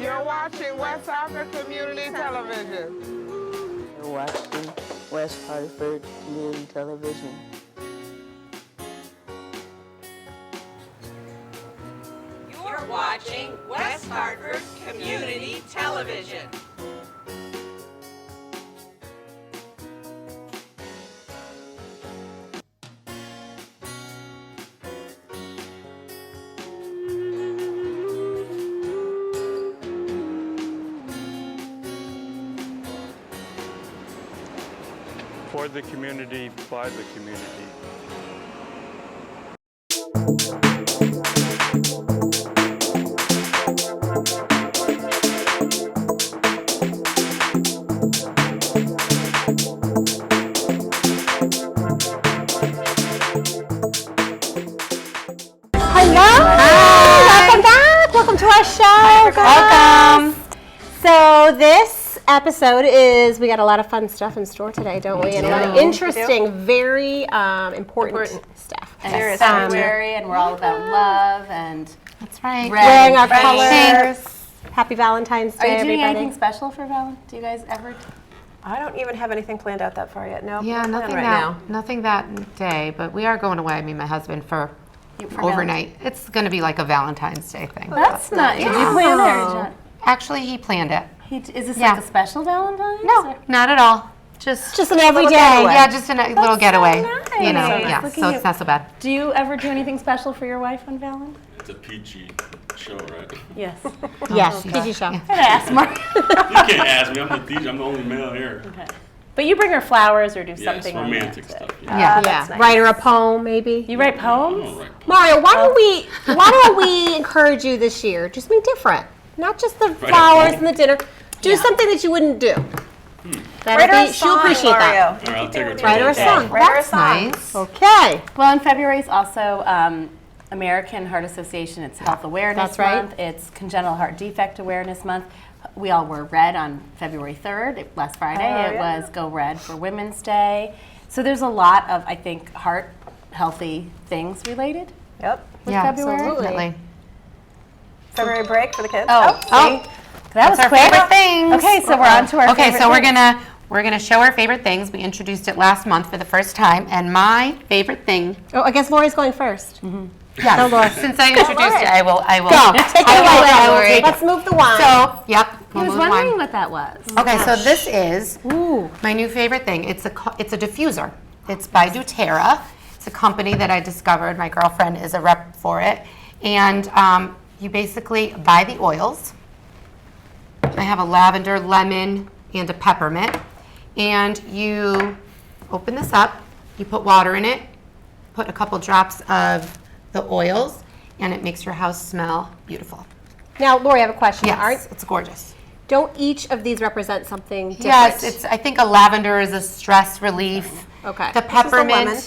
You're watching West Hartford Community Television. You're watching West Hartford Community Television. You're watching West Hartford Community Television. For the community, by the community. Hello! Hi! Welcome back! Welcome to our show! Welcome! So this episode is, we got a lot of fun stuff in store today, don't we? And a lot of interesting, very important stuff. And it's February, and we're all about love, and that's right. Wearing our colors. Happy Valentine's Day, Are you doing everybody. anything special for Valentine's? Do you guys ever? I don't even have anything planned out that far yet. No, Yeah, nothing that day, but we are going away, me and my husband, for overnight. It's going to be like a Valentine's Day thing. That's nice. Did you plan it, or John? Actually, he planned it. Is this like a special Valentine's? No, or? not at all. Just an everyday. Yeah, just a little getaway. Nice. You know, So yeah. So it's not so bad. Do you ever do anything special for your wife on Valentine's? It's a PG show, right? Yes. Yes, PG show. I'd ask Mark. You can't ask me. I'm the DJ. I'm the only male here. Okay. But you bring her flowers or do Yes, something romantic romantic. stuff. Yeah. That's nice. Write her a poem, maybe. You write I poems? don't write. Mario, why don't we encourage you this year? Just be different. Not just the flowers and the dinner. Do something that you wouldn't do. Write her a She'll song, appreciate Mario. that. All right, I'll take her to Write her a song. Write her a That's song. nice. Okay. Well, in February is also American Heart Association. It's Health Awareness That's right. Month. It's Congenital Heart Defect Awareness Month. We all wore red on February 3rd. Last Friday, it was Go Red for Women's Day. So there's a lot of, I think, heart healthy things related Yep. with Yeah, February. absolutely. February break for the kids. Oh, see? That was Our quick. favorite things. Okay, so we're on to our Okay, favorite so things. we're gonna show our favorite things. We introduced it last month for the first time, and my favorite thing. Oh, I guess Lori's going first. Yeah. Go, Laura. Since I introduced it, I will. Go. Take it I will away. take it. Let's move the wine. So, yep. I we'll was move wondering on. what that was. Okay, so this is my new favorite thing. It's a diffuser. It's by doTERRA. It's a company that I discovered. My girlfriend is a rep for it. And you basically buy the oils. I have a lavender, lemon, and a peppermint. And you open this up. You put water in it. Put a couple drops of the oils. And it makes your house smell beautiful. Now, Lori, I have a question. Yes, it's gorgeous. Don't each of these represent something different? Yes, I think a lavender is a stress relief. Okay. The peppermint. lemon.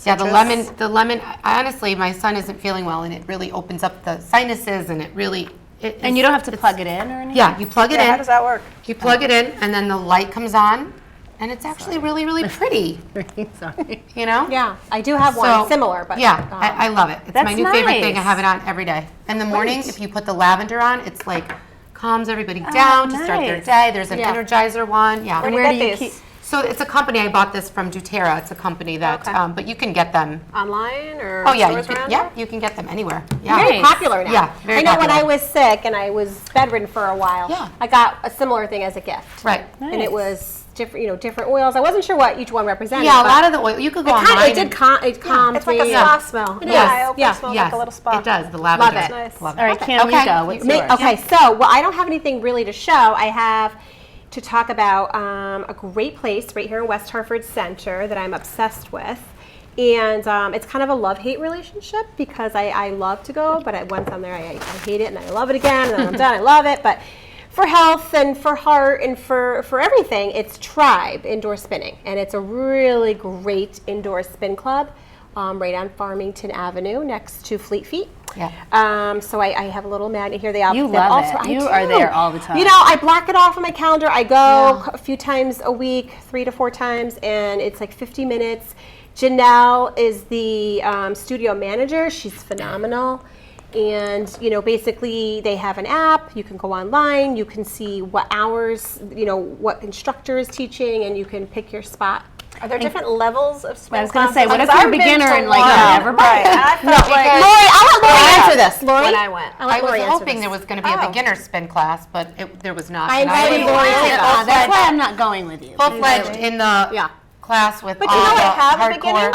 Yeah, the lemon. Honestly, my son isn't feeling well, and it really opens up the sinuses, and it really. And you don't have to plug it in or anything? Yeah, you plug it in. How does that work? You plug it in, and then the light comes on, and it's actually really, really pretty. Sorry. You know? Yeah, I do have one So, similar, but yeah, I love it. It's my That's new favorite thing. I nice. have it on every day. In the morning, if you put the lavender on, it's like calms everybody down to start their nice. day. There's an Yeah. Energizer one. Yeah. Where do you Where get do you these? keep? So it's a company, I bought this from doTERRA. It's a company that, but you can get them. Online or Oh yeah, stores around yeah, here? you can get them anywhere. Yeah. very Nice. popular now. Yeah, very I know when popular. I was sick and I was bedridden for a while, Yeah. I got a similar thing as a gift. Right. And it was different, different oils. I wasn't sure what each one represented. Yeah, a but lot of the oil. You could go it online. it did it calmed It's like me. a spa smell. It Yeah, is. I open Yeah. it smells Yes, like a little spa. it does. The lavender. Love it. Nice. Love it. All right, Kim, Okay. you go. What's Ma- yours? Okay, so, well, I don't have anything really to show. I have to talk about a great place right here in West Hartford Center that I'm obsessed with. And it's kind of a love-hate relationship because I love to go, but once I'm there, I hate it and I love it again, and then I'm done, I love it. But for health and for heart and for everything, it's Tribe Indoor Spinning. And it's a really great indoor spin club right on Farmington Avenue next to Fleet Feet. Yeah. So I have a little magnet here. They You they love also, it. I You do. are there all the time. You know, I block it off on my calendar. I go a few times a week, 3 to 4 times, and it's like 50 minutes. Janelle is the studio manager. She's phenomenal. And, basically they have an app, you can go online, you can see what hours, what instructor is teaching, and you can pick your spot. Are there different levels of spin I was going to say, what if classes? you're a beginner and like one. never Right, and I felt like Lori, I'll let Lori answer this. Lori? when I went. I'll let I was Lori answer hoping this. there was going to be a beginner spin class, but there was not. I And invited was Lori to full-fledged- That's why I'm not going with you. full-fledged in the Yeah. class with But all you know the what, have a hardcore. beginner?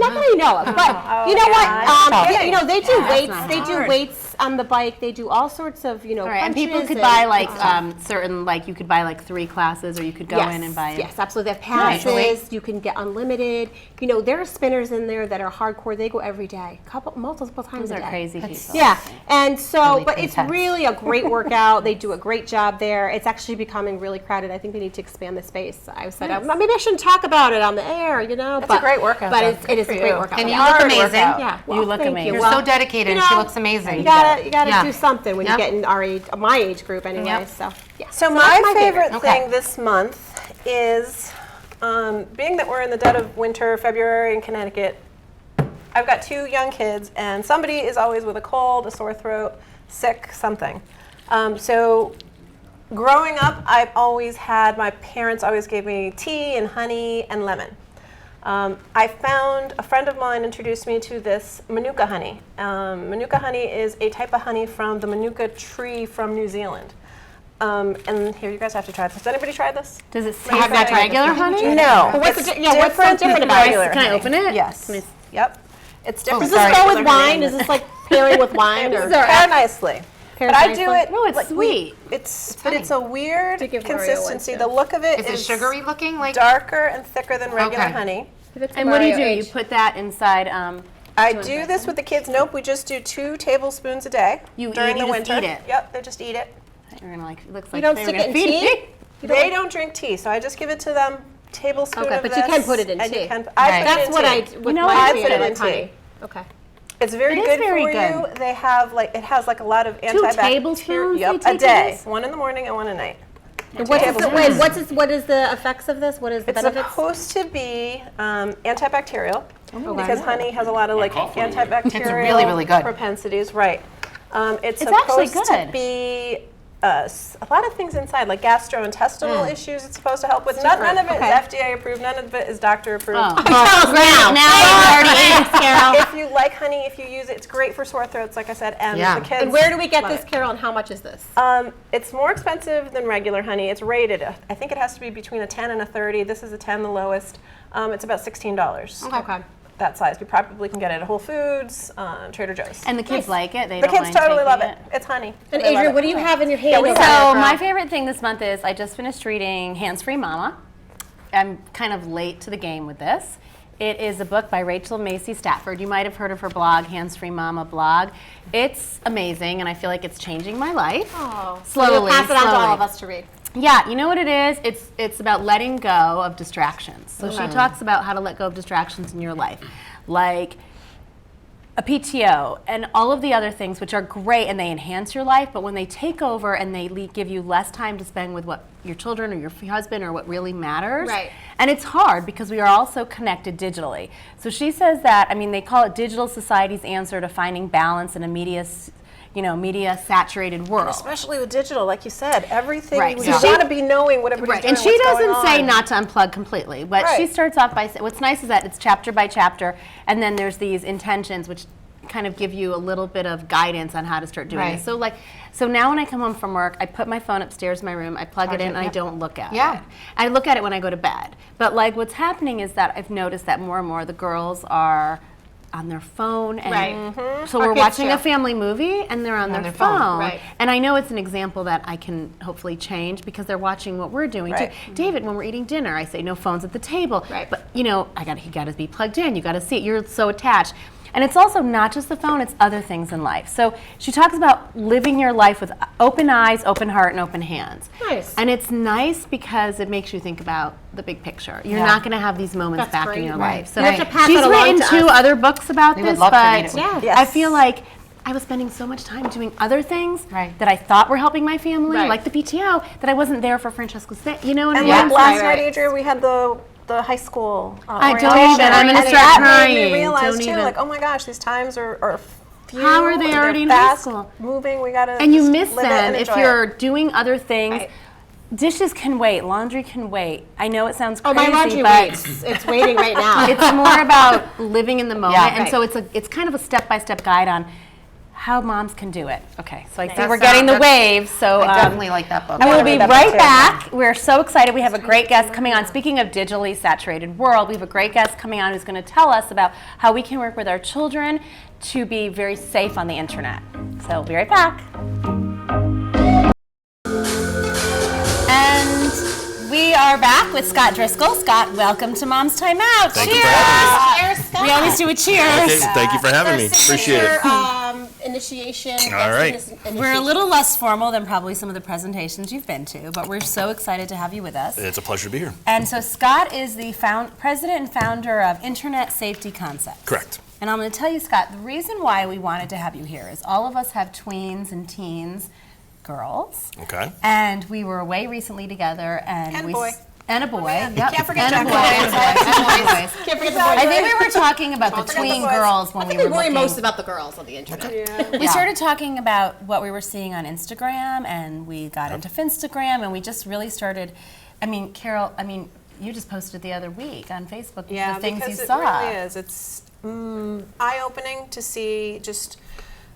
Not that I know of, but you know yeah. what? They do weights. not They do weights on the bike. They do all sorts of, All right, and people punches could buy like stuff. certain, like you could buy like 3 classes, or you could go in and buy it. Yes, absolutely. They have passes. You can get unlimited. There are spinners in there that are hardcore. They go every day, multiple times Those a day. are crazy people. Yeah, and so, Really but it's intense. really a great workout. They do a great job there. It's actually becoming really crowded. I think they need to expand the space. I said, maybe I shouldn't talk about it on the air, It's a great workout, But though. it is Good a for great you. workout. And you Yeah. look Hard amazing. workout. Yeah, You look thank amazing. You're Well, so dedicated, and she looks amazing. You gotta Yeah. do something when Yep. you get in our age, my age group anyway. Yep. So yeah. So that's my favorite Okay. thing this month is, being that we're in the dead of winter, February in Connecticut, I've got 2 young kids, and somebody is always with a cold, a sore throat, sick, something. So growing up, I've always had, my parents always gave me tea and honey and lemon. I found, a friend of mine introduced me to this Manuka honey. Manuka honey is a type of honey from the Manuka tree from New Zealand. And here, you guys have to try this. Has anybody tried this? Does it Have taste like you regular honey? No. But what's It's what's so different than about regular it? Can I honey. open it? Yes. Can I- Yep. It's different. Does this than go with regular honey. wine? Is this like pairing with wine or? Pair nicely. Pairs But I do nicely? it. No, it's like, sweet. But it's a weird To give Mario one, consistency. too. The look of it Is it sugary looking? Like darker and thicker than regular Okay. honey. And what do you do? You put that inside. I do this with the kids. Nope, we just do 2 tablespoons a day You during eat- the you just winter. eat it. Yep, they just eat it. You're gonna like. It looks You like don't they stick were it in gonna feed tea? me. They don't drink tea, so I just give it to them. Tablespoon Okay, of but this. you can put it in and tea. You can, I Right. put it That's in what tea. I do with know my what? tea. I put I it like in honey. tea. Okay. It's very It is good very for you. good. They have it has like a lot of antibacterial. tablespoons Yep, they a take of day. this? 1 in the morning and 1 at night. And what is the tablespoons. what is the effects of this? What is the It's benefits? supposed to be antibacterial Oh, because honey has a lot of cough one. antibacterial It's really, really good. propensities. Right. It's It's actually supposed to good. be a lot of things inside, like gastrointestinal issues. It's supposed to help with. None of it is Okay. FDA approved. None of it is doctor approved. Oh. Tell us now. Now you already ate it, Carol. If you like honey, if you use it, it's great for sore throats, like I said, and Yeah. the kids. And where do we get love this, it. Carol, and how much is this? It's more expensive than regular honey. It's rated. I think it has to be between a 10 and a 30. This is a 10, the lowest. It's about $16. Okay. That size. You probably can get it at Whole Foods, Trader Joe's. And the kids like it. They the don't kids mind totally taking love it. It's honey. And They love Adrian, it. what do you have in your hand? we over have- there? So my favorite thing this month is I just finished reading Hands-Free Mama. I'm kind of late to the game with this. It is a book by Rachel Macy Stafford. You might have heard of her blog, Hands-Free Mama blog. It's amazing, and I feel like it's changing my life. Oh, Slowly, so you'll pass it on to slowly. all of us to read. Yeah, you know what it is? It's about letting go of distractions. So she talks about how to let go of distractions in your life, like a PTO and all of the other things, which are great and they enhance your life, but when they take over and they give you less time to spend with what your children or your husband or what really matters. Right. And it's hard because we are also connected digitally. So she says that, I mean, they call it digital society's answer to finding balance in a media saturated world. Especially with digital, like you said, everything Right. you So she- got to be knowing what everybody's Right, doing. and she what's going doesn't say on. not to unplug completely, but she Right. starts off by saying, what's nice is that it's chapter by chapter, and then there's these intentions which kind of give you a little bit of guidance on how to start doing Right. it. So now when I come home from work, I put my phone upstairs in my room, I plug it in, and I don't look at Yeah. it. I look at it when I go to bed. But like what's happening is that I've noticed that more and more the girls are on their phone, and Right. so Our we're kids watching too. a family movie and they're on their their phone. phone. Right. And I know it's an example that I can hopefully change because they're watching what we're doing Right. too. David, when we're eating dinner, I say no phones at the table. Right. But he got to be plugged in. You got to see it. You're so attached. And it's also not just the phone, it's other things in life. So she talks about living your life with open eyes, open heart, and open hands. Nice. And it's nice because it makes you think about the big picture. You're Yeah. not going to have these moments That's back great. in your Right. life. So You have to pass she's it along written to 2 us. other books about We would this, love to read but it. Yeah. Yes. I feel like I was spending so much time doing other things Right. that I thought were helping my family, Right. like the PTO, that I wasn't there for Francesca's day. You know what I And mean? like last Right, night, right. Adrian, we had the high school I don't orientation, even. I'm gonna and start that made crying. me realize Don't too, even. like, oh my gosh, these times are few. How are they They're already in high fast school? moving. We gotta. And you just miss live it them and if enjoy you're it. doing other things. Right. Dishes can wait, laundry can wait. I know it sounds Oh, crazy, my laundry but waits. It's waiting right now. it's more about living in the moment. Yeah. And so it's kind of a step-by-step guide on how moms can do it. Okay, so I see Nice. we're getting the That's- waves. So I definitely like that book. and we'll be read that right book too. back. We're so excited. We have a great guest coming on. Speaking of digitally saturated world, we have a great guest coming on who's going to tell us about how we can work with our children to be very safe on the internet. So we'll be right back. And we are back with Scott Driscoll. Scott, welcome to Mom's Time Out. Thank you Cheers. for having Cheers, Scott. We always do a cheers. Okay, thank you for having me. Appreciate it. Initiation. All right. We're a little less formal than probably some of the presentations you've been to, but we're so excited to have you with us. It's a pleasure to be here. And so Scott is the president and founder of Internet Safety Concepts. Correct. And I'm going to tell you, Scott, the reason why we wanted to have you here is all of us have tweens and teens, girls, Okay. and we were away recently together, and And a we boy. And a boy. man. Yep. Can't forget and a Jack. boy. And boys. Can't forget the boys. I think we were talking about the tween boys. girls when I think we we were worry looking. most about the girls on the internet. We started talking about what we were seeing on Instagram, and we got into Finstagram, and we just really started. I mean, Carol, you just posted the other week on Facebook Yeah, the things because you it saw. really is. It's eye-opening to see just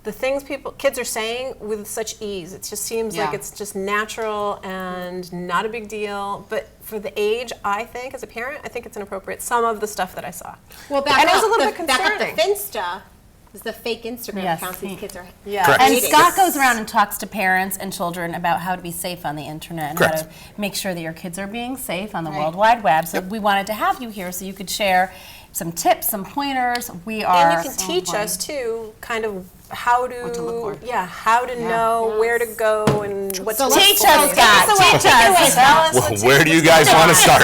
the things kids are saying with such ease. It just seems like it's just natural and not a big deal. But for the age, I think, as a parent, I think it's inappropriate. Some of the stuff that I saw. Well, back And it was up, a little bit back up the concerning. Finsta is the fake Instagram Yes. accounts these kids are. Yeah. Correct. And dating. Scott goes around and talks to parents and children about how to be safe on the internet and how Correct. to make sure that your kids are being safe on the World Wide Web. So we wanted to have you here so you could share some tips, some pointers. We are. And you can teach us too, kind of how to, look for. how to know where to go and what to look Teach for. us, Scott. Teach us. Well, where do you guys want to start?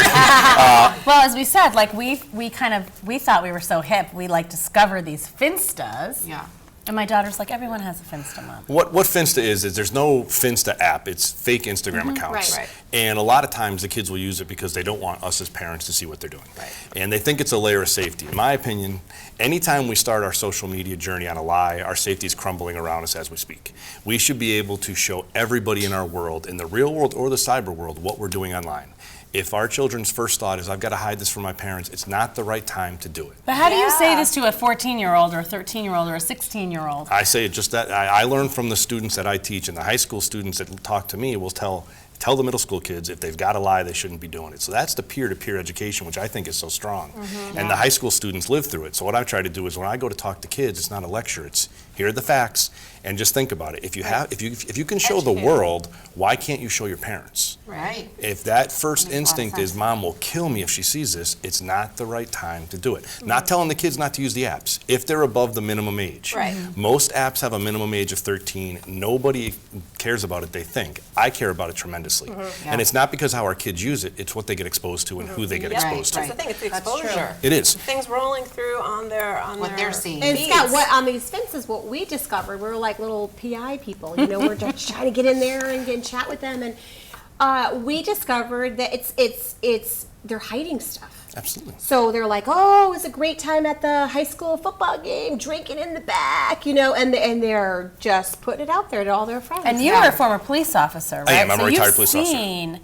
Well, as we said, like we thought we were so hip. We like discovered these Finstas. Yeah. And my daughter's like, everyone has a Finsta, Mom. What Finsta is there's no Finsta app. It's fake Instagram accounts. Right. And a lot of times the kids will use it because they don't want us as parents to see what they're doing. Right. And they think it's a layer of safety. In my opinion, anytime we start our social media journey on a lie, our safety is crumbling around us as we speak. We should be able to show everybody in our world, in the real world or the cyber world, what we're doing online. If our children's first thought is, I've got to hide this from my parents, it's not the right time to do it. But how do you say this to a 14-year-old or a 13-year-old or a 16-year-old? I say it just that I learn from the students that I teach, and the high school students that talk to me will tell the middle school kids if they've got to lie, they shouldn't be doing it. So that's the peer-to-peer education, which I think is so strong. And the high school students live through it. So what I try to do is when I go to talk to kids, it's not a lecture. It's here are the facts, and just think about it. If you can show the world, why can't you show your parents? Right. If that first Makes a lot of instinct is, sense. Mom will kill me if she sees this, it's not the right time to do it. Not telling the kids not to use the apps, if they're above the minimum age. Right. Most apps have a minimum age of 13. Nobody cares about it, they think. I care about it tremendously. And it's not because how our kids use it, it's what they get exposed to and who they get exposed That's to. the thing, it's the That's exposure. It is. Things rolling through on their What they're seeing. And feeds. Scott, what on these fences? What we discovered, we were like little PI people. You know, we're just trying to get in there and get in chat with them, and we discovered that it's they're hiding stuff. Absolutely. So they're like, oh, it's a great time at the high school football game, drinking in the back, you know, and they're just putting it out there to all their friends. And you are a former police officer, right? I am. I'm a retired police So officer. you've seen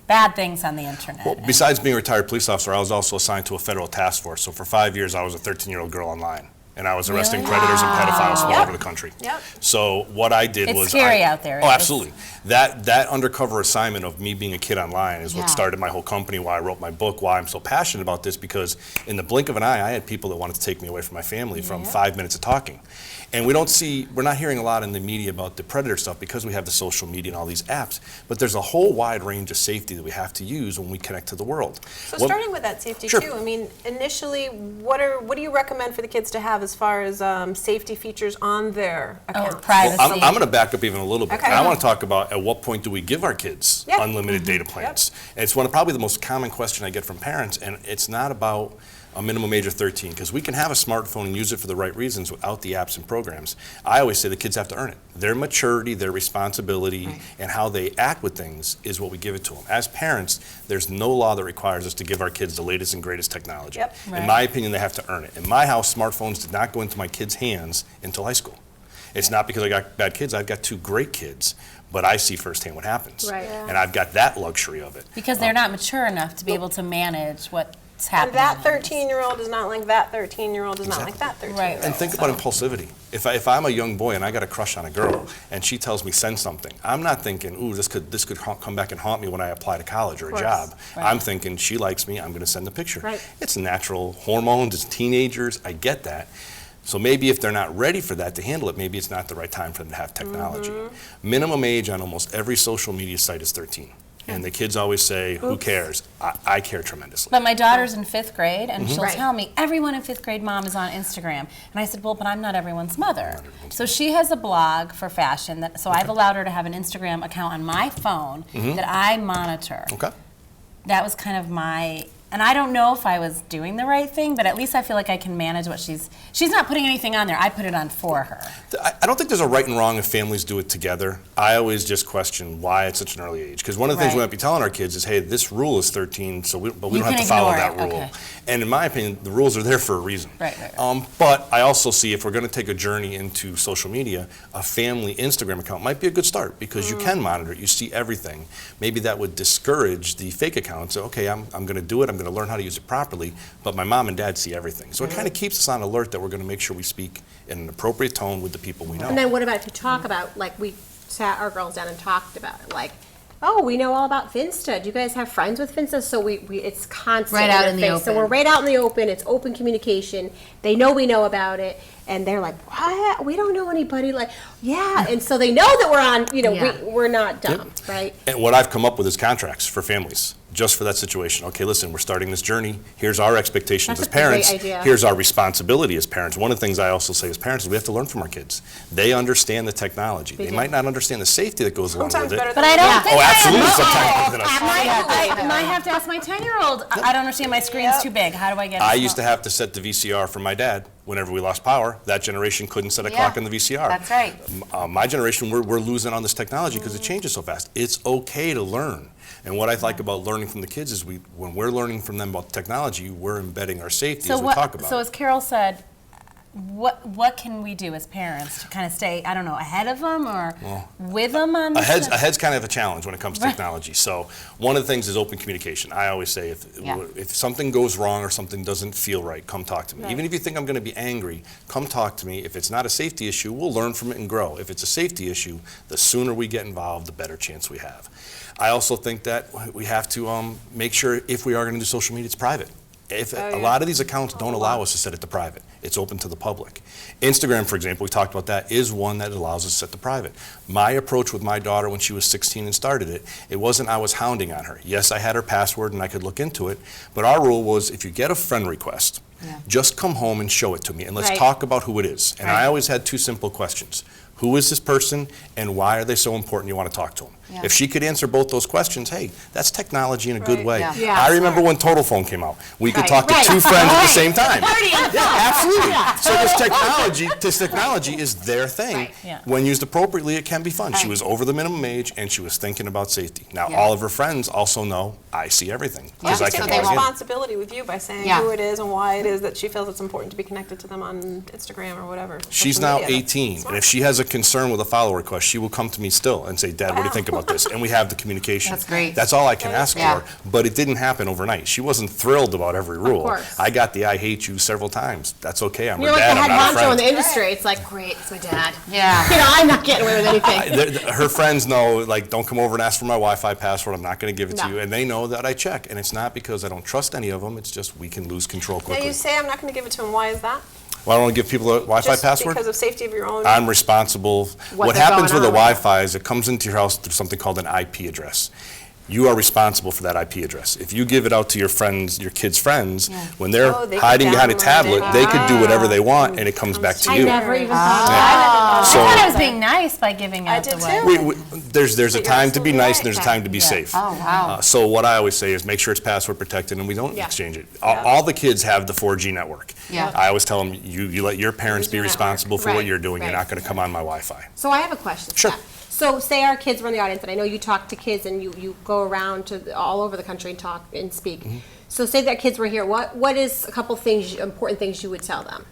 bad things on the internet. Well, besides being a retired police officer, I was also assigned to a federal task force. So for 5 years, I was a 13-year-old girl online. And I was arresting Really? predators and pedophiles from all Yep. over the country. Yep. So what I did It's was scary out there. Oh, It's- absolutely. That undercover assignment of me being a kid online is Yeah. what started my whole company, why I wrote my book, why I'm so passionate about this, because in the blink of an eye, I had people that wanted to take me away from my family from 5 minutes of talking. And we're not hearing a lot in the media about the predator stuff because we have the social media and all these apps, but there's a whole wide range of safety that we have to use when we connect to the world. So What- starting with that safety Sure. too, I mean, initially, what do you recommend for the kids to have as far as safety features on their accounts? privacy. Well, I'm going to back up even a little bit. Okay. And I want to talk about at what point do we give our kids Yeah. unlimited data plans? And it's probably the most common question I get from parents, and it's not about a minimum age of 13, because we can have a smartphone and use it for the right reasons without the apps and programs. I always say the kids have to earn it. Their maturity, their responsibility, and how they act with things is what we give it to them. As parents, there's no law that requires us to give our kids the latest and greatest technology. Yep. In my opinion, they have to earn it. In my house, smartphones did not go into my kids' hands until high school. It's not because I got bad kids. I've got 2 great kids, but I see firsthand what happens. Right. And I've got that luxury of it. Because they're not mature enough to be able to manage what's And happening. that 13-year-old is not like that 13-year-old is not like that 13-year-old. Right. And think about impulsivity. If I'm a young boy and I got a crush on a girl and she tells me send something, I'm not thinking, ooh, this could come back and haunt me when I apply to college or a job. I'm thinking she likes me, I'm going to send a picture. Right. It's natural hormones, it's teenagers, I get that. So maybe if they're not ready for that to handle it, maybe it's not the right time for them to have technology. Minimum age on almost every social media site is 13. And the kids always say, who cares? I care tremendously. But my daughter's in 5th grade, and she'll Right. tell me, everyone in 5th grade, Mom, is on Instagram. And I said, well, but I'm not everyone's mother. So she has a blog for fashion, so I've allowed her to have an Instagram account on my phone that I monitor. Okay. That was kind of my, and I don't know if I was doing the right thing, but at least I feel like I can manage what she's not putting anything on there. I put it on for her. I don't think there's a right and wrong if families do it together. I always just question why at such an early age. Because one of the things we might be telling our kids is, hey, this rule is 13, but we don't have to follow that rule. Okay. And in my opinion, the rules are there for a reason. Right. But I also see if we're going to take a journey into social media, a family Instagram account might be a good start because you can monitor it. You see everything. Maybe that would discourage the fake accounts. Okay, I'm going to do it. I'm going to learn how to use it properly. But my mom and dad see everything. So it kind of keeps us on alert that we're going to make sure we speak in an appropriate tone with the people we know. And then what about if you talk about, like, we sat our girls down and talked about it, like, oh, we know all about Finsta. Do you guys have friends with Finsta? So we it's constant Right out their in the face. So open. we're right out in the open. It's open communication. They know we know about it, and they're like, what? We don't know anybody. Like, yeah. And so they know that we're on. You know, Yeah. we're not dumb, right? And what I've come up with is contracts for families, just for that situation. Okay, listen, we're starting this journey. Here's our expectations That's as a great parents. idea. Here's our responsibility as parents. One of the things I also say as parents is we have to learn from our kids. They understand the technology. They might not understand the safety that goes along Sometimes with better it. than But I don't think Oh, I absolutely, am. sometimes better than us. I might have to ask my 10-year-old. I don't understand. My screen's too big. How do I get it? I used to have to set the VCR for my dad whenever we lost power. That generation couldn't set a clock on the VCR. That's right. My generation, we're losing on this technology because it changes so fast. It's okay to learn. And what I like about learning from the kids is when we're learning from them about technology, we're embedding our safety as we talk about So it. as Carol said, what can we do as parents to kind of stay, I don't know, ahead of them or with them on A this? head's kind of a challenge when it comes to technology. So one of the things is open communication. I always say if something goes wrong or something doesn't feel right, come talk to me. Even if you think I'm going to be angry, come talk to me. If it's not a safety issue, we'll learn from it and grow. If it's a safety issue, the sooner we get involved, the better chance we have. I also think that we have to make sure if we are going to do social media, it's private. A lot of these accounts don't allow us to set it to private. It's open to the public. Instagram, for example, we talked about that, is one that allows us to set to private. My approach with my daughter when she was 16 and started it, it wasn't I was hounding on her. Yes, I had her password and I could look into it, but our rule was if you get a friend request, just come home and show it to me and let's talk about who it is. And I always had 2 simple questions. Who is this person and why are they so important you want to talk to them? If she could answer both those questions, hey, that's technology in a good way. Yeah, I remember when Total Phone came out. We could talk to 2 friends at the same time. Absolutely. So this technology is their thing. When used appropriately, it can be fun. She was over the minimum age and she was thinking about safety. Now, all of her friends also know I see everything. Well, I she's can taking log in. responsibility with you by saying who it is and why it is that she feels it's important to be connected to them on Instagram or whatever. She's social now media. 18, and if she has a concern with a follow request, she will come to me still and say, Dad, what do you think about this? And we have the communication. That's great. That's all I can ask Yeah. for, but it didn't happen overnight. She wasn't thrilled about every rule. course. I got the I hate you several times. That's okay, I'm her You're like dad, the I'm head not a honcho in friend. the industry. It's like, great, it's my dad. Yeah. You know, I'm not getting away with anything. Her friends know, like, don't come over and ask for my Wi-Fi password. I'm not going to give it to No. you. And they know that I check. And it's not because I don't trust any of them. It's just we can lose control Now quickly. you say I'm not going to give it to him. Why is that? Well, I don't want to give people a Wi-Fi Just password. because of safety of your own. I'm responsible. What they're happens going with the on with. Wi-Fi is it comes into your house through something called an IP address. you are responsible for that IP address. If you give it out to your friends, your kids' friends, when they're Oh, they can hiding behind a download tablet, it. they could do whatever they want, and it comes back to I you. never even thought I So thought I was being nice by giving out did the too. web. there's a time to be nice and there's a time to be Yeah. safe. Oh, wow. So what I always say is make sure it's password protected and we don't Yeah. exchange it. All the kids have the 4G network. Yeah. I always tell them, you let your parents be responsible for what Right, you're doing. You're right. not going to come on my Wi-Fi. So I have a question. Sure. Yeah. So say our kids were in the audience, and I know you talk to kids and you go around to all over the country and talk and speak. So say that kids were here, what is a couple things, important things you would tell them?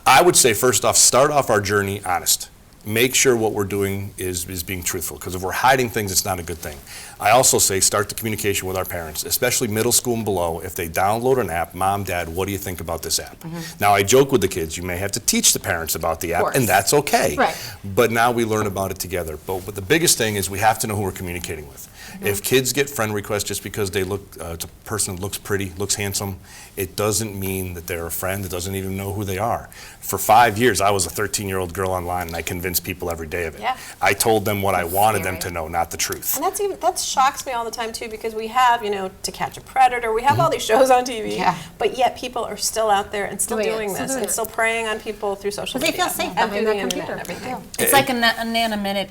I would say, first off, start off our journey honest. Make sure what we're doing is being truthful, because if we're hiding things, it's not a good thing. I also say start the communication with our parents, especially middle school and below. If they download an app, Mom, Dad, what do you think about this app? Now, I joke with the kids, you may have to teach the parents about the app, course. and that's okay. Right. But now we learn about it together. But the biggest thing is we have to know who we're communicating with. If kids get friend requests just because they look, it's a person that looks pretty, looks handsome, it doesn't mean that they're a friend. It doesn't even know who they are. For 5 years, I was a 13-year-old girl online, and I convinced people every day of it. Yeah. I told them what I wanted them to know, not the truth. And that shocks me all the time too, because we have, To Catch a Predator, we have all these shows on TV, Yeah. but yet people are still out there and still Doing it, doing still this doing and it. still preying on people through social Because they media. feel safe and behind through that the internet computer. and everything. It's like an anonymous.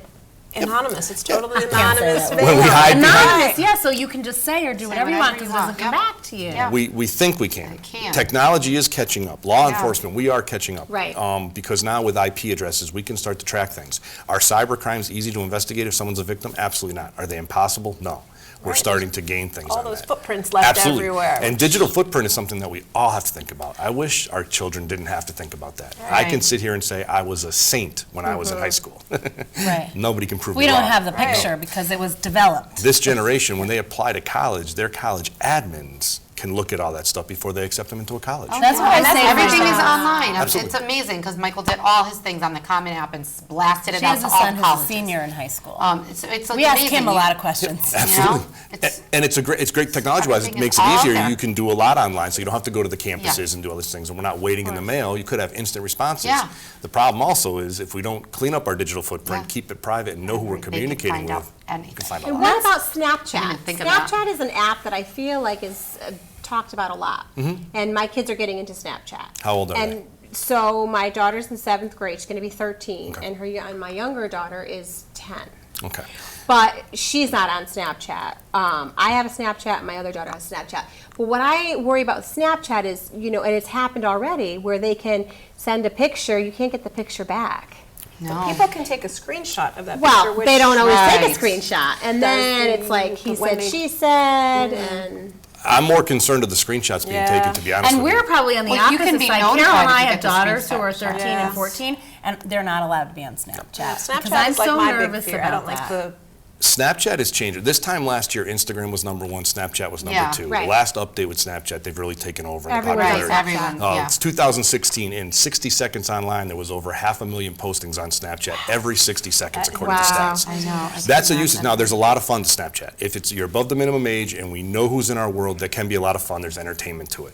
Anonymous, it's totally say anonymous. that When we hide behind, Anonymous, yeah, so you can just say or do whatever you want whatever because you it want. doesn't come Yep. back to you. Yeah. we think we can. We can. Technology is catching up. Law Yeah. enforcement, we are catching up. Right. Because now with IP addresses, we can start to track things. Are cyber crimes easy to investigate if someone's a victim? Absolutely not. Are they impossible? No. We're Right. starting to gain things All on those that. footprints left Absolutely. everywhere. And digital footprint is something that we all have to think about. I wish our children didn't have to think about that. I can Right. sit here and say I was a saint when I was in high school. Right. Nobody can prove We me don't wrong. have the picture because it was developed. This generation, when they apply to college, their college admins can look at all that stuff before they accept them into a college. That's what I say. Everything is myself. online. Absolutely. It's amazing because Michael did all his things on the Common App and blasted it She out has to a all son who's a colleges. senior in high school. It's We ask amazing. him a lot of questions. Absolutely. It's- And it's great technology-wise. It Everything makes is it all easier. there. You can do a lot online, so you don't have to go to the campuses and do all these things. And we're not waiting in the mail. You could have instant responses. Yeah. The problem also is if we don't clean up our digital footprint, Yeah. keep it private, and know who we're They can communicating find out with, you anything. can find a And lot. what about didn't Snapchat? think of that. Snapchat is an app that I feel like is talked about a lot. And my kids are getting into Snapchat. How old are and they? So my daughter's in 7th grade. She's going to be 13. Okay. And my younger daughter is 10. Okay. But she's not on Snapchat. I have a Snapchat, my other daughter has Snapchat. But what I worry about with Snapchat is, and it's happened already, where they can send a picture, you can't get the picture back. No. People can take a screenshot of that Well, picture, which they don't always take Right. a screenshot. And then it's like, he when said, they- she said, and... I'm more concerned of the screenshots being taken, to be honest And with you. we're probably on the Well, you can opposite be side. Carol notified and if I you have get the daughters who are screenshot. 13 and 14, and they're not allowed to be on Snapchat. Snapchat because I'm is like so my nervous big fear. about I don't like that. the Snapchat has changed. This time last year, Instagram was number one, Snapchat was number Yeah, two. right. The last update with Snapchat, they've really taken over in the Everyone's Right, popularity. everyone, yeah. It's 2016. In 60 seconds online, there was over 500,000 postings on Snapchat every 60 seconds, according to stats. I know. I That's a can usage. imagine. Now, there's a lot of fun to Snapchat. If you're above the minimum age and we know who's in our world, that can be a lot of fun. There's entertainment to it.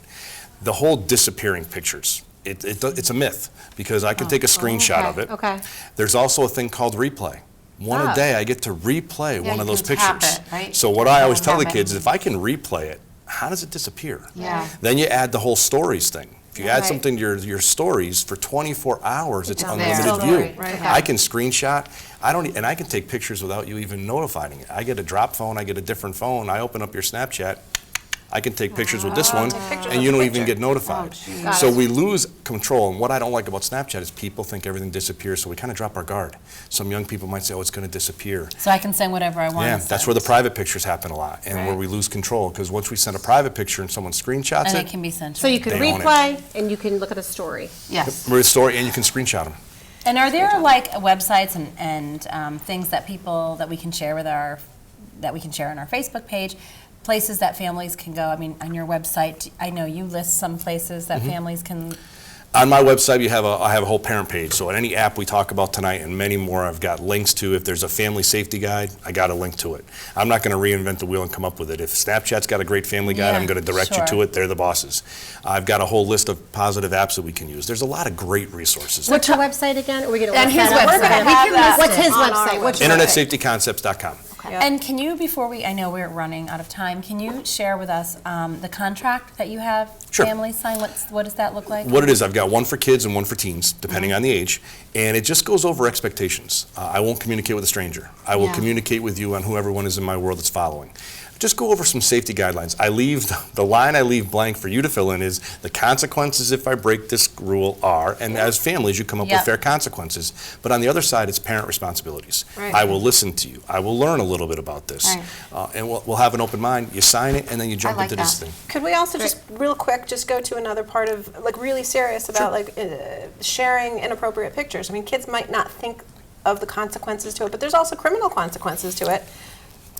The whole disappearing pictures, it's a myth because I can take a screenshot of it. Okay. There's also a thing called replay. One Oh. a day, I get to replay one you of those can tap pictures. it, right? So what I always tell the Tap it. kids is if I can replay it, how does it disappear? Yeah. Then you add the whole stories thing. If you add Right. something to your stories for 24 hours, it's there. unlimited Still view. there, right. Okay. I can screenshot. And I can take pictures without you even notifying it. I get a drop phone. I get a different phone. I open up your Snapchat. I can take pictures with this one, pictures and of you the don't even picture. get notified. Got So it. we lose control. And what I don't like about Snapchat is people think everything disappears, so we kind of drop our guard. Some young people might say, "Oh, it's going to disappear." So I can send whatever I want. Yeah, and that's send. where the private pictures happen a lot, and where we lose control. Because once we send a private picture and someone screenshots And it, it can be sent. So you can They own it. replay, and you can look at a story. Yes. restore, and you can screenshot them. And are there like websites and things that we can share on our Facebook page, places that families can go? I mean, on your website, I know you list some places that families can. On my website, I have a whole parent page. So on any app we talk about tonight and many more, I've got links to. If there's a family safety guide, I got a link to it. I'm not going to reinvent the wheel and come up with it. If Snapchat's got a great family guide, I'm going to direct you to it. They're the bosses. I've got a whole list of positive apps that we can use. There's a lot of great resources. What's your website again? Are we going to And his that up? website. We're gonna We have can that. list What's it his on our website? What's InternetSafetyConcepts.com. And can you, before I know we're running out of time, can you share with us the contract that you have Sure. families sign? What does that look like? What it is, I've got one for kids and one for teens, depending on the age, and it just goes over expectations. I won't communicate with a stranger. I will communicate with you on who everyone is in my world that's following. Just go over some safety guidelines. The line I leave blank for you to fill in is the consequences if I break this rule are, and as families you come up with fair consequences. But on the other side, it's parent responsibilities. Right. I will listen to you. I will learn a little bit about this. And we'll have an open mind. You sign it, and then you jump into this thing. Could we also just real quick just go to another part of like really serious about like sharing inappropriate pictures? I mean, kids might not think of the consequences to it, but there's also criminal consequences to it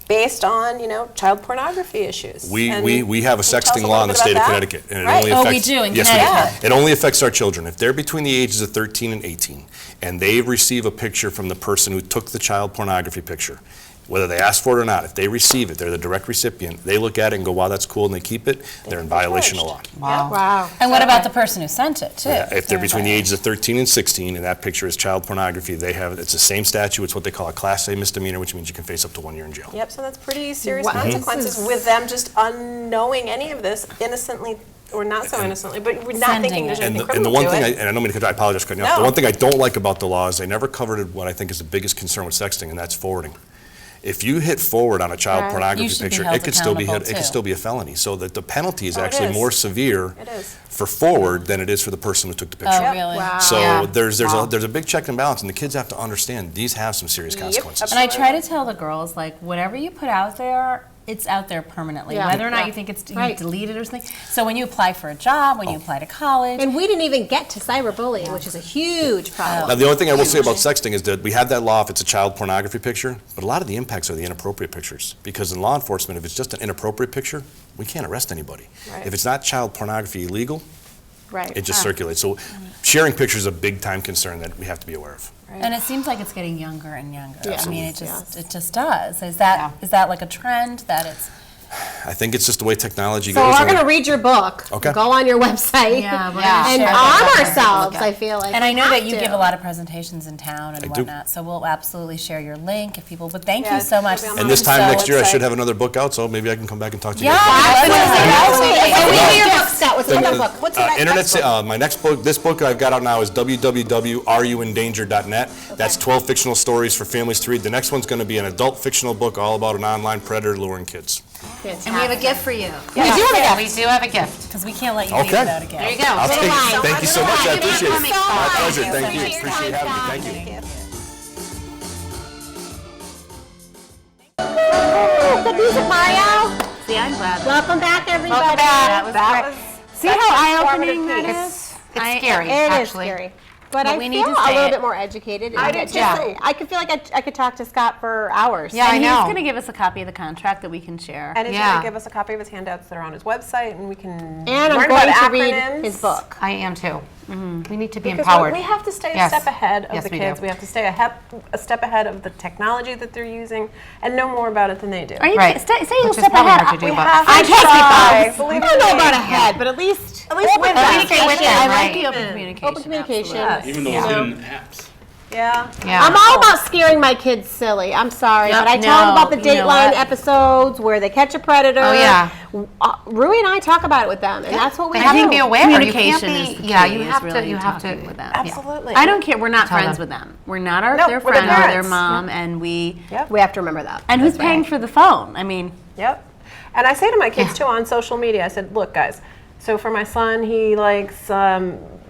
based on, child pornography issues. We have a Can you tell us sexting a law little in the bit state of about that? Connecticut. And it Right. only Oh, affects, we do in yes, we Connecticut. do. It only affects our children. If they're between the ages of 13 and 18, and they receive a picture from the person who took the child pornography picture, whether they ask for it or not, if they receive it, they're the direct recipient, they look at it and go, wow, that's cool, and they keep it, they're in violation of law. Wow. And what about the person who sent it, too? Yeah, if they're between the ages of 13 and 16, and that picture is child pornography, it's the same statute. It's what they call a Class A misdemeanor, which means you can face up to 1 year in jail. Yep, so that's pretty serious Wow. consequences with them just unknowing any of this innocently or not so innocently, but we're not Sending thinking there's it. anything And the criminal one to thing, it. and I don't mean to, I apologize for cutting you off. The No. one thing I don't like about the law is they never covered what I think is the biggest concern with sexting, and that's forwarding. If you hit forward on a child Right. pornography You should be picture, held it could still be accountable, it could too. still be a felony. So that the penalty is Oh, it actually is. more severe It is. for forward than it is for the person who took the picture. Oh, really? Wow. So Yeah. there's a big check and balance, and the kids have to understand these have some serious consequences. And I try to tell the girls, like, whatever you put out there, it's out there permanently, Yeah. whether or not Yeah. you think it's Right. deleted or something. So when you apply for a job, when you apply to college, And we didn't even get to cyberbullying, which is a huge problem. Now, the only thing I will say about sexting is that we have that law if it's a child pornography picture, but a lot of the impacts are the inappropriate pictures. Because in law enforcement, if it's just an inappropriate picture, we can't arrest anybody. Right. If it's not child pornography illegal, Right. it just circulates. So sharing pictures is a big time concern that we have to be aware of. and it seems like it's getting younger and younger. Yeah. I mean, it Yes. just does. Is that like a trend that it's? I think it's just the way technology So goes. we're going to read your book. Okay. Go on your website. Yeah, we're Yeah. gonna And share arm that. ourselves, I feel like. And I know we that have you to. give a lot of presentations in town and I do. whatnot, so we'll absolutely share your link if people. But thank Yeah, you so much. it'll be on And my this time So next year, I website. should have another book out, so maybe I can come back and talk to you Yeah, guys. What's your book, Scott? What's your book? What's your next book? My next book, this book I've got out now is www.areyouindanger.net. That's 12 fictional stories for families to read. The next one's going to be an adult fictional book all about an online predator luring kids. And we have a gift for you We do have a gift. because we can't let you leave Okay. without a gift. There you go. I'll take it. Thank you so much. I appreciate it. Thank you. My pleasure. Thank Thank you. you. Appreciate having me. Thank you. The music, Mario. See, I'm glad. Welcome back, everybody. Welcome back. That was See how eye-opening that is? It's scary, It is actually. scary. But But I we feel need to a say little it. bit more educated. I do Just- too. I could feel like I could talk to Scott for hours. Yeah, I And he's know. going to give us a copy of the contract that we can share. And he's Yeah. going to give us a copy of his handouts that are on his website, and we can And learn I'm about going to acronyms. read his book. I am too. We need to be Because empowered. we have to stay a Yes. step ahead of Yes, the we kids. do. We have to stay a step ahead of the technology that they're using and know more about it than they do. Are you Right. say you'll Which is step probably ahead? hard to do, We but have I to can't try. speak Believe I don't know me. about ahead, but at least with Communicate with them, I like right. the open communication. Open communication. Yes. Even though Yeah. it's hidden apps. Yeah. Yeah. I'm all about scaring my kids silly. I'm sorry, Yep, but I tell them no, about the you know Dateline what? episodes where they catch a predator. Oh, yeah. Rui and I talk about it with them, and that's what we They do. have to be aware. Communication You is can't the be, yeah, key, you is have really to, you have to. talking with them. Absolutely. I don't care. We're not Tell friends them. with them. We're not their No, we're the friend or their parents. mom, and we. We have to remember that. And who's paying for the phone? I mean, Yep. And I say to my kids too on social media, I said, look, guys, so for my son, he likes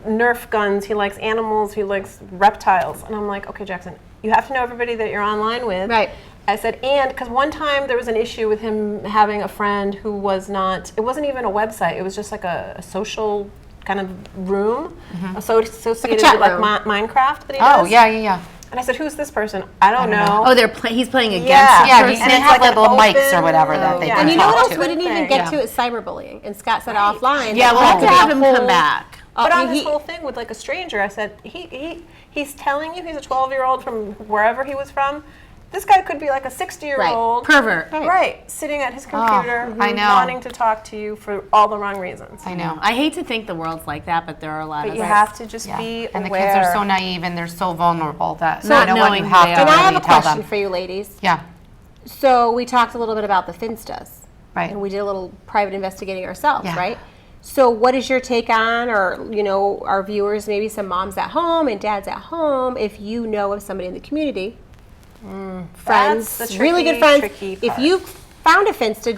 Nerf guns, he likes animals, he likes reptiles. And I'm like, okay, Jackson, you have to know everybody that you're online with. Right. I said, and because one time there was an issue with him having a friend who was not, it wasn't even a website, it was just like a social kind of room associated chat with like room. Minecraft that he Oh, does. yeah. And I said, who's this person? I don't know. oh, he's playing against Yeah. a Yeah, person. and they it's have like an little mics or open- whatever that they Yeah. can And you know what talk else to. we didn't even Thing. get to is cyberbullying. And Scott said offline. Yeah, that we'll have to could be have a him whole- come back. But on this whole thing with like a stranger, I said, he's telling you he's a 12-year-old from wherever he was from. This guy could be like a 60-year-old pervert, right? Sitting at his computer, I know. wanting to talk to you for all the wrong reasons. I know. I hate to think the world's like that, but there are a lot But of you have to just be And the aware. kids are so naive and they're so vulnerable that Not you know what, knowing you who have they to are. And I have really a tell question them. for you ladies. Yeah, So we talked a little bit about the Finstas. right. And we did a little private investigating ourselves, Yeah. right? So what is your take on, or, you know, our viewers, maybe some moms at home and dads at home, if you know of somebody in the community, friends, That's the really good tricky, friends, tricky if part. you found a Finsta,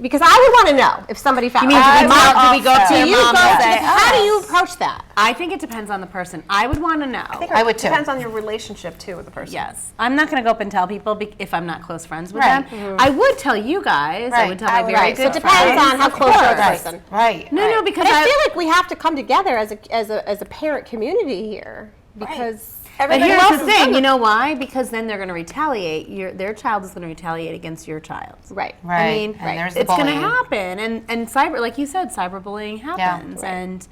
because I would want to know if somebody found You mean, it. do we go to Do your you mom go and to- say, how do you approach that? I think it depends on the person. I would want to know. I would too. Depends on your relationship too with the person. Yes. I'm not going to go up and tell people if I'm not close friends with Right. them. I would tell you guys. I would tell my very Right, so good it depends friends. on how close you are to the person. Right. No, because But I feel like we have to come together as a parent community here, because But Everybody here's else the is thing, different. you know why? Because then they're going to retaliate. Their child is going to retaliate against your child. right. Right. I mean, And there's the it's going to bullying. happen, and cyber, like you said, cyberbullying happens, Right. and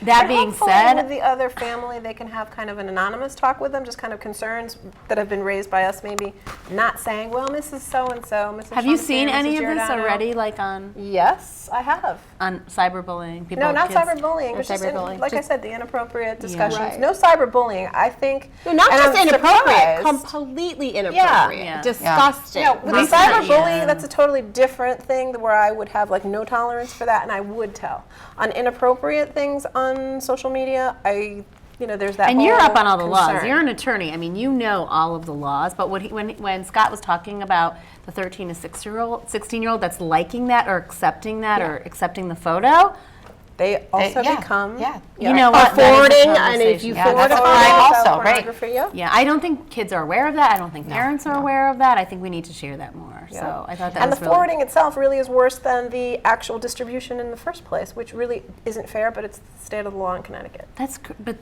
that But being hopefully said, with the other family, they can have kind of an anonymous talk with them, just kind of concerns that have been raised by us, maybe not saying, well, Mrs. So-and-so, Mrs. have you Shumsky, seen Mrs. any of this Giordano." already, like on Yes, I have. cyberbullying? People, No, not kids? cyberbullying, Or but just, cyberbullying. like I Just- said, the inappropriate discussions. Right. No cyberbullying, I think. No, not and just I'm inappropriate, surprised. completely inappropriate, Yeah. disgusting. No, with the Recently, cyberbullying, yeah. that's a totally different thing where I would have like no tolerance for that, and I would tell. On inappropriate things on social media, there's that. And you're whole up on all the laws. concern. You're an attorney. I mean, you know all of the laws. But when Scott was talking about the 13 to 16-year-old that's liking that or accepting that or accepting the photo, They also yeah, become. yeah. you know Or what? That is a forwarding, and if you conversation. Yeah, forward that's a a crime photo, also, right? pornography, yeah. Yeah, I don't think kids are aware of that. I don't think parents are aware of that. I think we need to share that more. So I thought that And was the really forwarding itself really is worse than the actual distribution in the first place, which really isn't fair, but it's the state of the law in Connecticut. but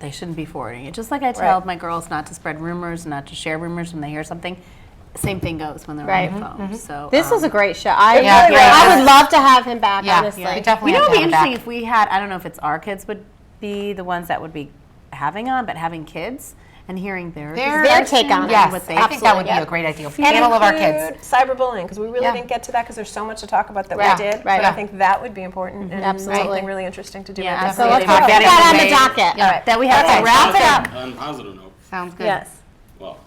they shouldn't be forwarding it. Just like I tell Right. my girls not to spread rumors, not to share rumors when they hear something. Same thing goes when they're Right. on the phone. So This was a great show. I really would love to have him back, Yeah, honestly. we definitely You know, have it'd to be have him interesting back. if we had, I don't know if it's our kids would be the ones that would be having on, but having kids and hearing their take on it. Yes, what they I think that would be absolutely, a great idea. And Panel of our kids. include cyberbullying, because we really Yeah. didn't get to that because there's so much to talk about that Right. we did. Right. But I think that would be important and Absolutely. something really interesting to do. Yeah, with So absolutely. let's Talk put about that on it. the docket. Yeah, that we have Okay, to wrap it up. On a positive note, Sounds good. Yes. well,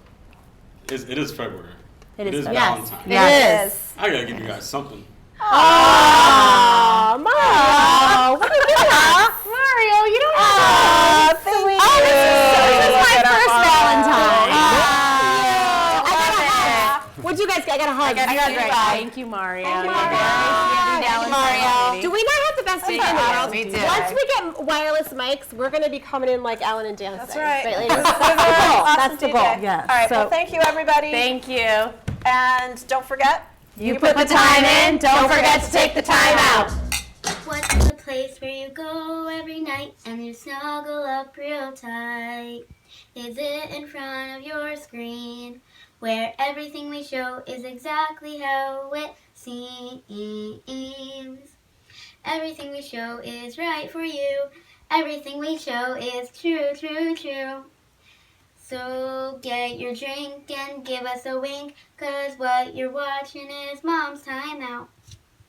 it is February. It is It is February. Valentine's. Yes. Yes. I gotta give you guys something. Oh, Mario. What are you doing? Mario, you don't have Thank you. This is my first Valentine. What'd you guys get? I got a hug. Thank you, Mario. Mario. Do we not have the best thing in the world? We do. Once we get wireless mics, we're going to be coming in like Alan and Dan. That's right. ladies? That's the goal. That's the goal. Yes. All right. So- Well, thank you, everybody. Thank you. And don't forget, You put the time in, don't forget to take the time out. What's the place where you go every night and you snuggle up real tight? Is it in front of your screen where everything we show is exactly how it seems? Everything we show is right for you. Everything we show is true, true, true. So get your drink and give us a wink, 'cause what you're watching is Mom's Time Out.